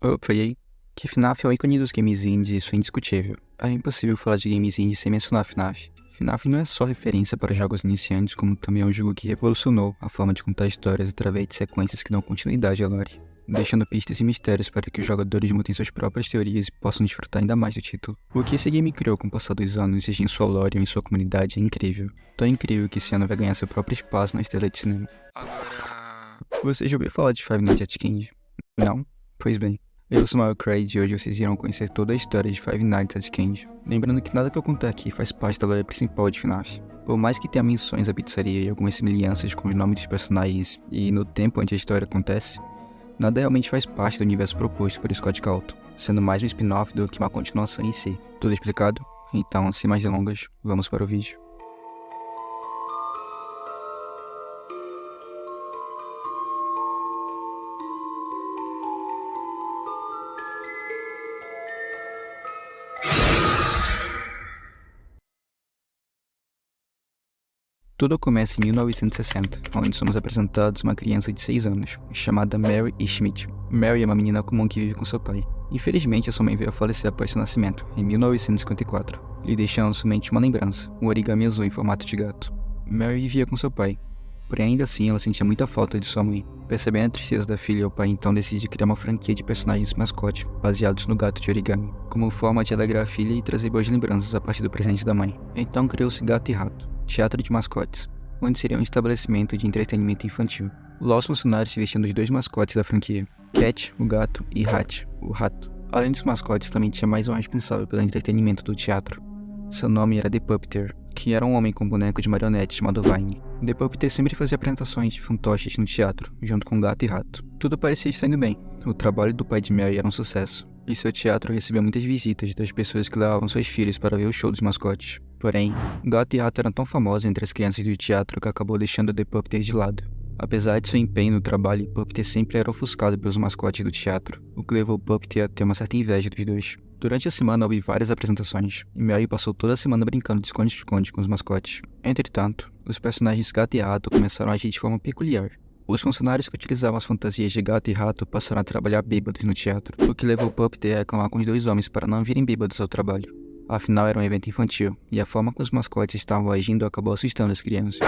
Opa, e aí? Que FNAF é o ícone dos games indies, isso é indiscutível. É impossível falar de games indies sem mencionar FNAF. FNAF não é só referência para jogos iniciantes, como também é um jogo que revolucionou a forma de contar histórias através de sequências que dão continuidade à lore, deixando pistas e mistérios para que os jogadores montem suas próprias teorias e possam desfrutar ainda mais do título. O que esse game criou com o passar dos anos, seja em sua lore ou em sua comunidade, é incrível. Tão incrível que esse ano vai ganhar seu próprio espaço na estrela de cinema. Agora... Você já ouviu falar de Five Nights at Candy? Não? Pois bem. Eu sou o Mario Craig e hoje vocês irão conhecer toda a história de Five Nights at Candy. Lembrando que nada que eu contar aqui faz parte da lore principal de FNAF. Por mais que tenha menções à pizzaria e algumas semelhanças com os nomes dos personagens e no tempo onde a história acontece, nada realmente faz parte do universo proposto por Scott Cawthon, sendo mais um spin-off do que uma continuação em si. Tudo explicado? Então, sem mais delongas, vamos para o vídeo. Tudo começa em 1960, onde somos apresentados uma criança de 6 anos, chamada Mary E. Schmidt. Mary é uma menina comum que vive com seu pai. Infelizmente, a sua mãe veio a falecer após seu nascimento, em 1954, lhe deixando somente uma lembrança, um origami azul em formato de gato. Mary vivia com seu pai, porém ainda assim ela sentia muita falta de sua mãe. Percebendo a tristeza da filha, o pai então decide criar uma franquia de personagens mascote, baseados no gato de origami, como forma de alegrar a filha e trazer boas lembranças a partir do presente da mãe. Então criou-se Gato e Rato, teatro de mascotes, onde seria um estabelecimento de entretenimento infantil. Lá os funcionários se vestiam dos dois mascotes da franquia, Cat, o gato, e Hat, o rato. Além dos mascotes, também tinha mais um responsável pelo entretenimento do teatro. Seu nome era The Puppeteer, que era um homem com boneco de marionete chamado Vine. The Puppeteer sempre fazia apresentações de fantoches no teatro, junto com Gato e Rato. Tudo parecia estar indo bem. O trabalho do pai de Mary era um sucesso, e seu teatro recebia muitas visitas das pessoas que levavam seus filhos para ver o show dos mascotes. Porém, Gato e Rato eram tão famosos entre as crianças do teatro que acabou deixando The Puppeteer de lado. Apesar de seu empenho no trabalho, Puppeteer sempre era ofuscado pelos mascotes do teatro, o que levou Puppeteer a ter uma certa inveja dos dois. Durante a semana houve várias apresentações, e Mary passou toda a semana brincando de esconde-esconde com os mascotes. Entretanto, os personagens Gato e Rato começaram a agir de forma peculiar. Os funcionários que utilizavam as fantasias de Gato e Rato passaram a trabalhar bêbados no teatro, o que levou Puppeteer a reclamar com os dois homens para não virem bêbados ao trabalho. Afinal, era um evento infantil, e a forma como os mascotes estavam agindo acabou assustando as crianças.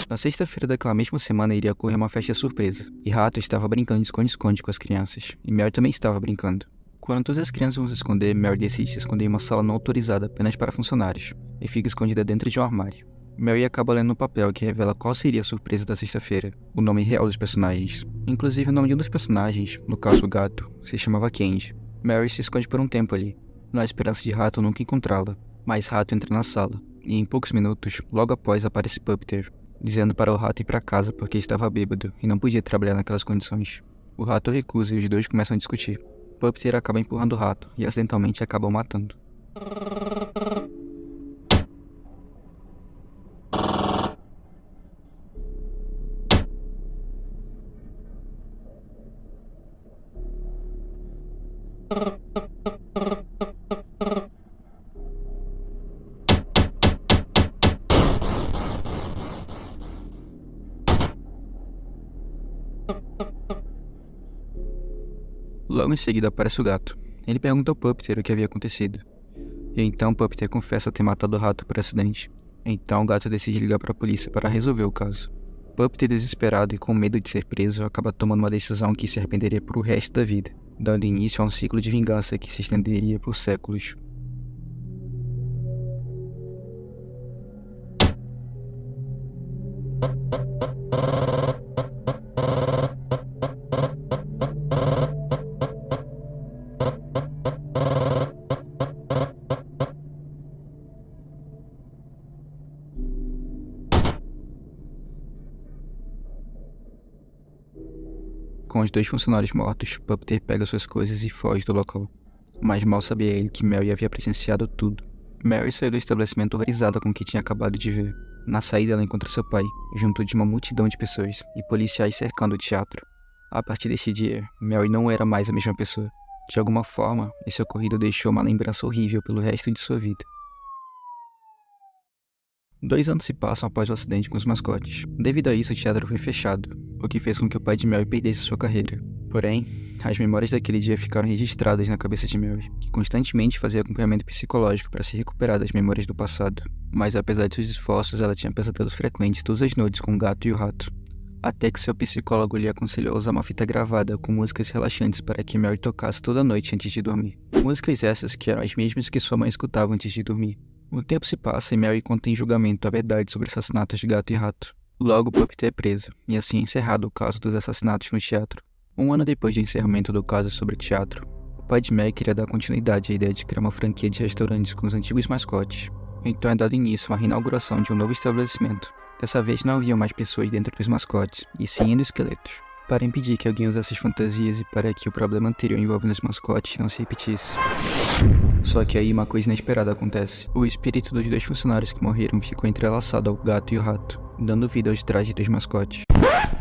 Na sexta-feira daquela mesma semana iria ocorrer uma festa surpresa, e Rato estava brincando de esconde-esconde com as crianças, e Mary também estava brincando. Quando todas as crianças vão se esconder, Mary decide se esconder em uma sala não autorizada apenas para funcionários, e fica escondida dentro de um armário. Mary acaba lendo um papel que revela qual seria a surpresa da sexta-feira, o nome real dos personagens. Inclusive o nome de um dos personagens, no caso o gato, se chamava Candy. Mary se esconde por um tempo ali, na esperança de Rato nunca encontrá-la, mas Rato entra na sala, e em poucos minutos, logo após aparece Puppeteer, dizendo para o Rato ir para casa porque estava bêbado e não podia trabalhar naquelas condições. O Rato recusa e os dois começam a discutir. Puppeteer acaba empurrando o Rato e acidentalmente acaba o matando. Logo em seguida aparece o gato. Ele pergunta ao Puppeteer o que havia acontecido. E então Puppeteer confessa ter matado o Rato por acidente. Então o gato decide ligar para a polícia para resolver o caso. Puppeteer, desesperado e com medo de ser preso, acaba tomando uma decisão que se arrependeria por o resto da vida, dando início a um ciclo de vingança que se estenderia por séculos. Com os dois funcionários mortos, Puppeteer pega suas coisas e foge do local. Mas mal sabia ele que Mary havia presenciado tudo. Mary saiu do estabelecimento horrorizada com o que tinha acabado de ver. Na saída ela encontra seu pai, junto de uma multidão de pessoas, e policiais cercando o teatro. A partir deste dia, Mary não era mais a mesma pessoa. De alguma forma, esse ocorrido deixou uma lembrança horrível pelo resto de sua vida. 2 anos se passam após o acidente com os mascotes. Devido a isso, o teatro foi fechado, o que fez com que o pai de Mary perdesse sua carreira. Porém, as memórias daquele dia ficaram registradas na cabeça de Mary, que constantemente fazia acompanhamento psicológico para se recuperar das memórias do passado. Mas apesar de seus esforços, ela tinha pesadelos frequentes todas as noites com o gato e o rato. Até que seu psicólogo lhe aconselhou a usar uma fita gravada com músicas relaxantes para que Mary tocasse toda noite antes de dormir. Músicas essas que eram as mesmas que sua mãe escutava antes de dormir. O tempo se passa e Mary conta em julgamento a verdade sobre assassinatos de gato e rato. Logo, Puppet é preso, e assim é encerrado o caso dos assassinatos no teatro. Um ano depois do encerramento do caso sobre o teatro, o pai de Mary queria dar continuidade à ideia de criar uma franquia de restaurantes com os antigos mascotes. Então é dado início à reinauguração de um novo estabelecimento. Dessa vez não haviam mais pessoas dentro dos mascotes, e sim endosqueletos, para impedir que alguém usasse as fantasias e para que o problema anterior envolvendo os mascotes não se repetisse. Só que aí uma coisa inesperada acontece. O espírito dos 2 funcionários que morreram ficou entrelaçado ao gato e ao rato, dando vida aos trajes dos mascotes.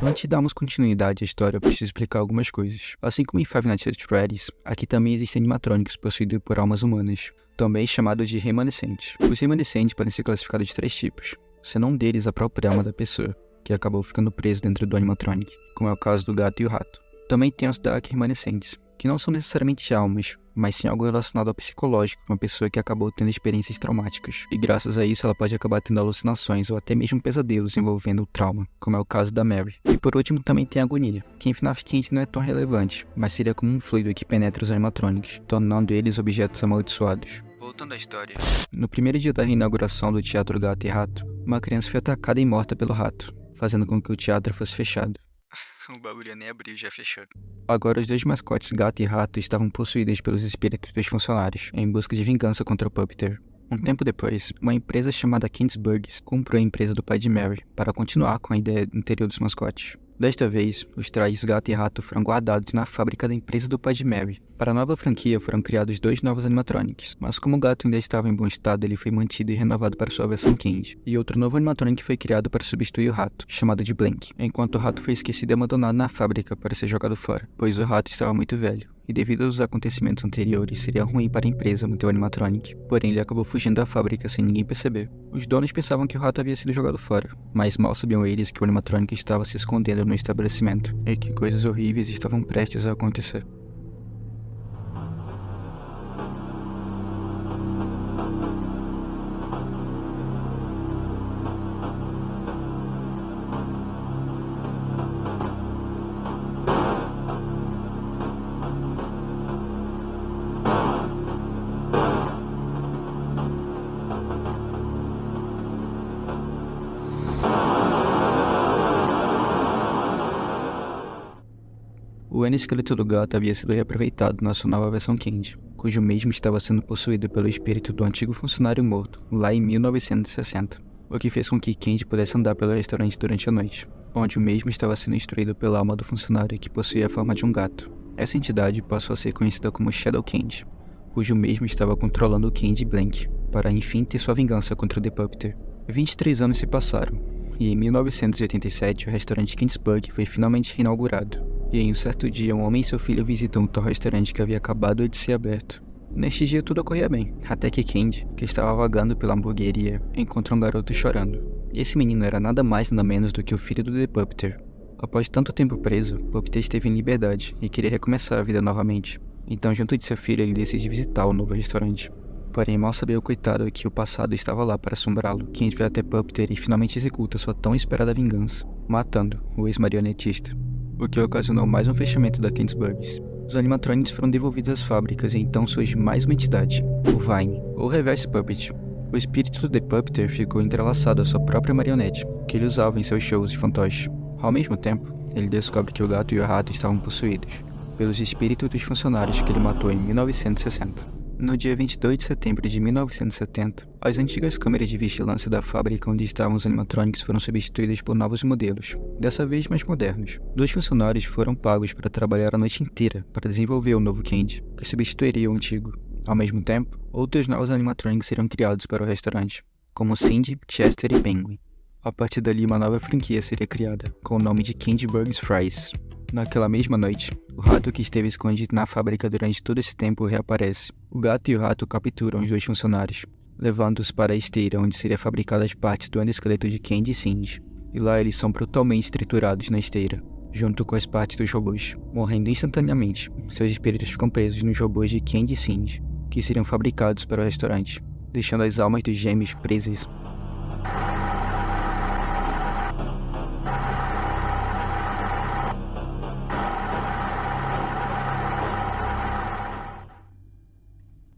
Antes de darmos continuidade à história, eu preciso explicar algumas coisas. Assim como em Five Nights at Freddy's, aqui também existem animatrônicos possuídos por almas humanas, também chamados de remanescentes. Os remanescentes podem ser classificados de 3 tipos, sendo um deles a própria alma da pessoa, que acabou ficando preso dentro do animatronic, como é o caso do gato e o rato. Também tem os Dark Remanescentes, que não são necessariamente almas, mas sim algo relacionado ao psicológico de uma pessoa que acabou tendo experiências traumáticas, e graças a isso ela pode acabar tendo alucinações ou até mesmo pesadelos envolvendo o trauma, como é o caso da Mary. E por último também tem a agonia, que em FNAF Quente não é tão relevante, mas seria como um fluido que penetra os animatronics, tornando eles objetos amaldiçoados. Voltando à história. No primeiro dia da reinauguração do Teatro Gato e Rato, uma criança foi atacada e morta pelo rato, fazendo com que o teatro fosse fechado. O bagulho nem abriu, já fechou. Agora os 2 mascotes gato e rato estavam possuídos pelos espíritos dos funcionários, em busca de vingança contra o Puppeteer. Um tempo depois, uma empresa chamada Kingsburgs comprou a empresa do pai de Mary para continuar com a ideia anterior dos mascotes. Desta vez, os trajes gato e rato foram guardados na fábrica da empresa do pai de Mary. Para a nova franquia foram criados 2 novos animatronics, mas como o gato ainda estava em bom estado, ele foi mantido e renovado para sua versão Candy. E outro novo animatronic foi criado para substituir o rato, chamado de Blank, enquanto o rato foi esquecido e abandonado na fábrica para ser jogado fora, pois o rato estava muito velho, e devido aos acontecimentos anteriores seria ruim para a empresa manter o animatronic. Porém, ele acabou fugindo da fábrica sem ninguém perceber. Os donos pensavam que o rato havia sido jogado fora, mas mal sabiam eles que o animatronic estava se escondendo no estabelecimento, e que coisas horríveis estavam prestes a acontecer. O endosqueleto do gato havia sido reaproveitado na sua nova versão Candy, cujo mesmo estava sendo possuído pelo espírito do antigo funcionário morto, lá em 1960, o que fez com que Candy pudesse andar pelo restaurante durante a noite, onde o mesmo estava sendo instruído pela alma do funcionário que possuía a forma de um gato. Essa entidade passou a ser conhecida como Shadow Candy, cujo mesmo estava controlando o Candy Blank, para enfim ter sua vingança contra o The Puppeteer. 23 anos se passaram, e em 1987 o restaurante Kingsburg foi finalmente reinaugurado. E em um certo dia, um homem e seu filho visitam o tal restaurante que havia acabado de ser aberto. Neste dia tudo ocorria bem, até que Candy, que estava vagando pela hamburgueria, encontra um garoto chorando. E esse menino era nada mais nada menos do que o filho do The Puppeteer. Após tanto tempo preso, Puppeteer esteve em liberdade e queria recomeçar a vida novamente. Então, junto de seu filho, ele decide visitar o novo restaurante. Porém, mal sabia o coitado que o passado estava lá para assombrá-lo. Candy vai até Puppeteer e finalmente executa sua tão esperada vingança, matando o ex-marionetista, o que ocasionou mais um fechamento da Kingsburgs. Os animatronics foram devolvidos às fábricas e então surge mais uma entidade, o Vine, ou Reverse Puppet. O espírito do The Puppeteer ficou entrelaçado à sua própria marionete, que ele usava em seus shows de fantoche. Ao mesmo tempo, ele descobre que o gato e o rato estavam possuídos pelos espíritos dos funcionários que ele matou em 1960. No dia 22 de setembro de 1970, as antigas câmeras de vigilância da fábrica onde estavam os animatronics foram substituídas por novos modelos, dessa vez mais modernos. 2 funcionários foram pagos para trabalhar a noite inteira para desenvolver o novo Candy, que substituiria o antigo. Ao mesmo tempo, outros novos animatronics seriam criados para o restaurante, como Cindy, Chester e Penguin. A partir dali, uma nova franquia seria criada, com o nome de Candy Burgers Fries. Naquela mesma noite, o rato que esteve escondido na fábrica durante todo esse tempo reaparece. O gato e o rato capturam os 2 funcionários, levando-os para a esteira onde seria fabricadas as partes do endosqueleto de Candy e Cindy. E lá eles são brutalmente triturados na esteira, junto com as partes dos robôs, morrendo instantaneamente. Seus espíritos ficam presos nos robôs de Candy e Cindy, que seriam fabricados para o restaurante, deixando as almas dos gêmeos presas.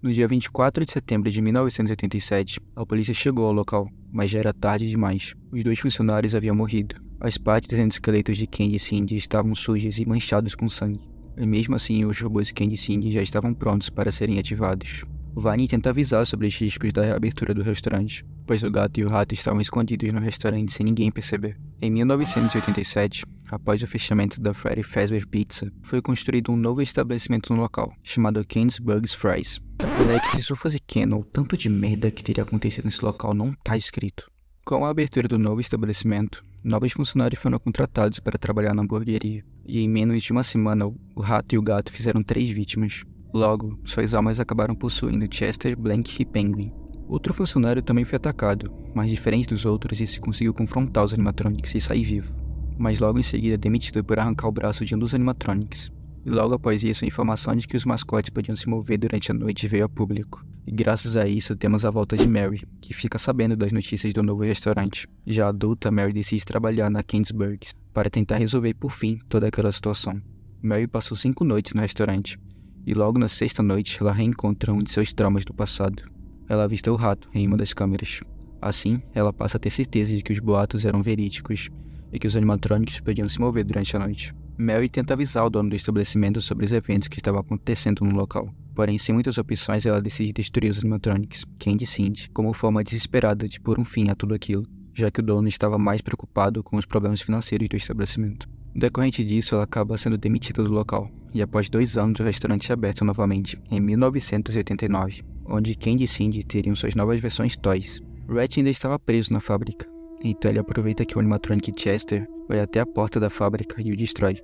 No dia 24 de setembro de 1987, a polícia chegou ao local, mas já era tarde demais. Os 2 funcionários haviam morrido. As partes dos esqueletos de Candy e Cindy estavam sujas e manchados com sangue. E mesmo assim, os robôs Candy e Cindy já estavam prontos para serem ativados. Vani tenta avisar sobre os riscos da reabertura do restaurante, pois o gato e o rato estavam escondidos no restaurante sem ninguém perceber. Em 1987, após o fechamento da Freddy Fazbear Pizza, foi construído um novo estabelecimento no local, chamado Ken's Burgers Fries. Moleque, se isso fosse canon, o tanto de merda que teria acontecido nesse local não tá escrito. Com a abertura do novo estabelecimento, novos funcionários foram contratados para trabalhar na hamburgueria, e em menos de uma semana, o rato e o gato fizeram 3 vítimas. Logo, suas almas acabaram possuindo Chester, Blank e Penguin. Outro funcionário também foi atacado, mas diferente dos outros, esse conseguiu confrontar os animatronics e sair vivo, mas logo em seguida demitido por arrancar o braço de um dos animatronics. E logo após isso, a informação de que os mascotes podiam se mover durante a noite veio a público. E graças a isso, temos a volta de Mary, que fica sabendo das notícias do novo restaurante. Já adulta, Mary decide trabalhar na Ken's Burgers para tentar resolver por fim toda aquela situação. Mary passou 5 noites no restaurante, e logo na 6ª noite, ela reencontra um de seus traumas do passado. Ela avista o rato em uma das câmeras. Assim, ela passa a ter certeza de que os boatos eram verídicos e que os animatrônicos podiam se mover durante a noite. Mary tenta avisar o dono do estabelecimento sobre os eventos que estavam acontecendo no local. Porém, sem muitas opções, ela decide destruir os animatronics, Candy e Cindy, como forma desesperada de pôr um fim a tudo aquilo, já que o dono estava mais preocupado com os problemas financeiros do estabelecimento. No decorrente disso, ela acaba sendo demitida do local, e após 2 anos o restaurante é aberto novamente, em 1989, onde Candy e Cindy teriam suas novas versões Toys. Rhett ainda estava preso na fábrica, então ele aproveita que o animatronic Chester vai até a porta da fábrica e o destrói.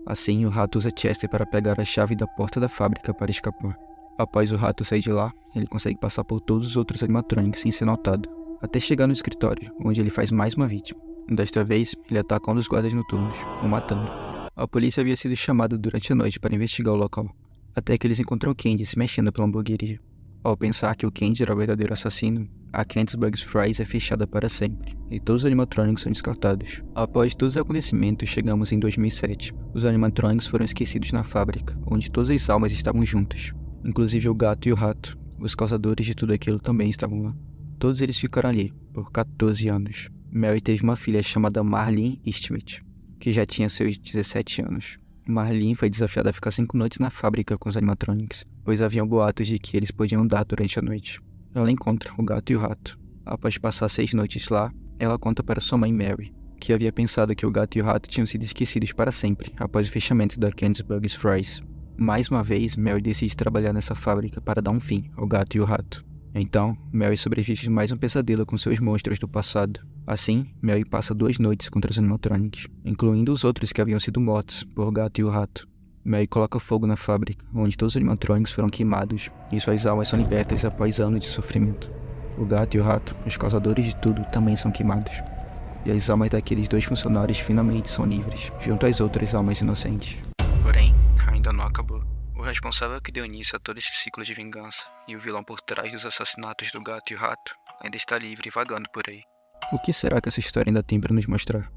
Assim, o rato usa Chester para pegar a chave da porta da fábrica para escapar. Após o rato sair de lá, ele consegue passar por todos os outros animatronics sem ser notado, até chegar no escritório, onde ele faz mais uma vítima. Desta vez, ele ataca um dos guardas noturnos, o matando. A polícia havia sido chamada durante a noite para investigar o local, até que eles encontram Candy se mexendo pela hamburgueria. Ao pensar que o Candy era o verdadeiro assassino, a Ken's Burgers Fries é fechada para sempre, e todos os animatronics são descartados. Após todos os acontecimentos, chegamos em 2007. Os animatronics foram esquecidos na fábrica, onde todas as almas estavam juntas, inclusive o gato e o rato. Os causadores de tudo aquilo também estavam lá. Todos eles ficaram ali, por 14 anos. Mary teve uma filha chamada Marlene Eastwood, que já tinha seus 17 anos. Marlene foi desafiada a ficar 5 noites na fábrica com os animatronics, pois haviam boatos de que eles podiam andar durante a noite. Ela encontra o gato e o rato. Após passar 6 noites lá, ela conta para sua mãe Mary, que havia pensado que o gato e o rato tinham sido esquecidos para sempre após o fechamento da Ken's Burgers Fries. Mais uma vez, Mary decide trabalhar nessa fábrica para dar um fim ao gato e o rato. Então, Mary sobrevive mais um pesadelo com seus monstros do passado. Assim, Mary passa 2 noites contra os animatronics, incluindo os outros que haviam sido mortos por o gato e o rato. Mary coloca fogo na fábrica, onde todos os animatronics foram queimados, e suas almas são libertas após anos de sofrimento. O gato e o rato, os causadores de tudo, também são queimados. E as almas daqueles 2 funcionários finalmente são livres, junto às outras almas inocentes. Porém, ainda não acabou. O responsável que deu início a todo esse ciclo de vingança, e o vilão por trás dos assassinatos do gato e o rato, ainda está livre e vagando por aí. O que será que essa história ainda tem para nos mostrar?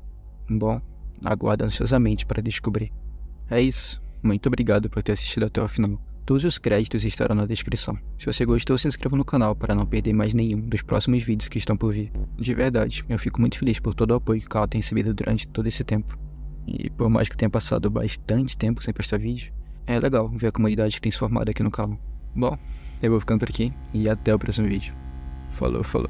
Bom, aguardo ansiosamente para descobrir. É isso. Muito obrigado por ter assistido até o final. Todos os créditos estarão na descrição. Se você gostou, se inscreva no canal para não perder mais nenhum dos próximos vídeos que estão por vir. De verdade, eu fico muito feliz por todo o apoio que o canal tem recebido durante todo esse tempo. E por mais que tenha passado bastante tempo sem postar vídeo, é legal ver a comunidade que tem se formado aqui no canal. Bom, eu vou ficando por aqui e até o próximo vídeo. Falou, falou.